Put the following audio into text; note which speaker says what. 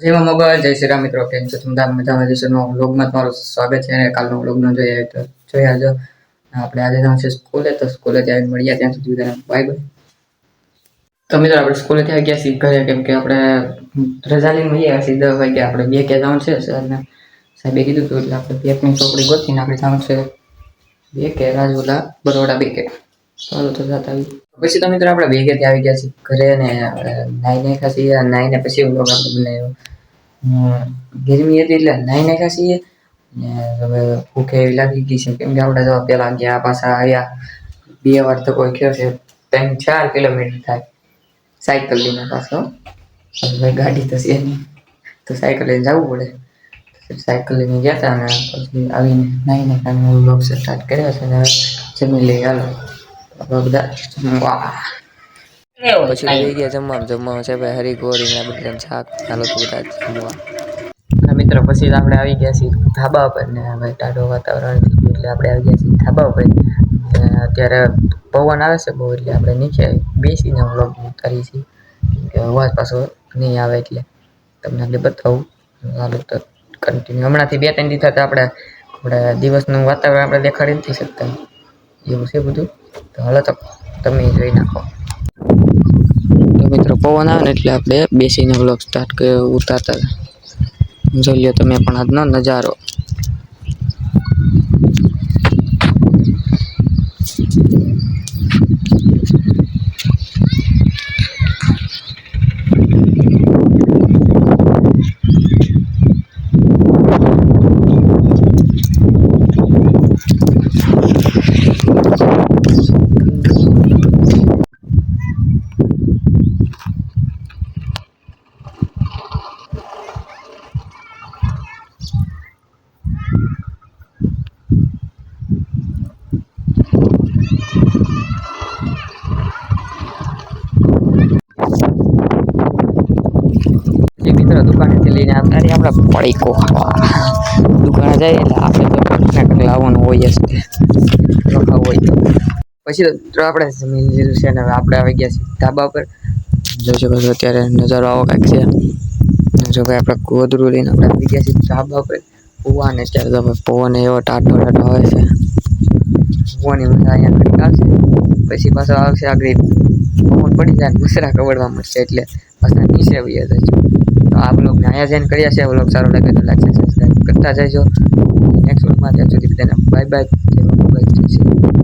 Speaker 1: જેમાં મોબાઈલ જય શ્રી રામ મિત્રો કેમ છો મજામાં જશો વ્લોગમાં તમારું સ્વાગત છે અને કાલનો વ્લોગ ન જોઈએ તો જોઈ આવજો આપણે આજે જવાનું છે સ્કૂલે તો સ્કૂલે જઈને મળ્યા ત્યાં સુધી બાય બાય તો મિત્રો આપણે સ્કૂલેથી આવી ગયા છીએ ઘરે કેમ કે આપણે રજા લઈને મળ્યા સીધા વાગે આપણે બે કે જવાનું છે સરને સાહેબે કીધું હતું એટલે આપણે બેકની ચોપડી ગોતીને આપણે જવાનું છે બે કે રાજુલા બરોડા બે કે ચાલો તો જતા આવી પછી તો મિત્રો આપણે ભેગેથી આવી ગયા છીએ ઘરે ને નાઈને ખાસી નાઈને પછી વ્લોગ આપણે બનાવ્યો ગરમી હતી એટલે નાઈ નાખ્યા છીએ ને હવે ભૂખ એવી લાગી ગઈ છે કેમ કે આપણે તો પેલા ગયા પાછા આવ્યા બે વાર તો કોઈ કયો છે 3-4 કિલોમીટર થાય સાયકલ લઈને પાછો હવે ગાડી તો છે નહીં તો સાયકલ લઈને જવું પડે સાયકલ લઈને ગયા હતા અને પછી આવીને નાઈને ખાને વ્લોગ સ્ટાર્ટ કર્યો છે ને જમી લઈ હાલો બધા
Speaker 2: પછી લઈ ગયા જમવા છે ભાઈ હરી ગોરી ને બધા શાક ચાલો તો બધા જમવા
Speaker 1: મિત્રો પછી આપણે આવી ગયા છીએ ધાબા પર ને હવે ટાઢો વાતાવરણ થઈ ગયું એટલે આપણે આવી ગયા છીએ ધાબા પર અત્યારે પવન આવે છે બહુ એટલે આપણે નીચે બેસીને વ્લોગ ઉતારી છીએ કે અવાજ પાછો નહીં આવે એટલે તમને આપણે બતાવું હાલો તો કન્ટિન્યુ હમણાંથી 2-3 દિવસ થતા આપણે દિવસનું વાતાવરણ આપણે દેખાડી નથી શકતા એવું છે બધું તો હાલો તો તમે જોઈ નાખો તો મિત્રો પવન આવે ને એટલે આપણે બેસીને વ્લોગ સ્ટાર્ટ ઉતારતા જોઈ લો તમે પણ આજનો નજારો મિત્રો દુકાનેથી લઈને આવતા રહી આપણે પડીકો દુકાને જાય એટલે આપણે તો કંઈક લાવવાનું હોય જ રખા હોય તો પછી તો આપણે જમીન લીધું છે ને હવે આપણે આવી ગયા છીએ ધાબા પર જોઈ શકો છો અત્યારે નજારો આવો કાંઈક છે જો ભાઈ આપણે ગોદરું લઈને આપણે આવી ગયા છીએ ધાબા પર પૌવા ને અત્યારે તો પવન એવો ટાઢો આવે છે પૌવાની મજા અહીંયા આવશે પછી પાછો આવશે આગળ પવન પડી જાય મસરા કવડવા મળશે એટલે પાછા નીચે વયા જજો તો આ બ્લોગને અહીંયા જઈને કર્યા છે બ્લોગ સારો લાગે તો લાઈક સબસ્ક્રાઈબ કરતા જજો નેક્સ્ટ બ્લોગમાં ત્યાં સુધી બધાને બાય બાય જય મોબાઈલ છે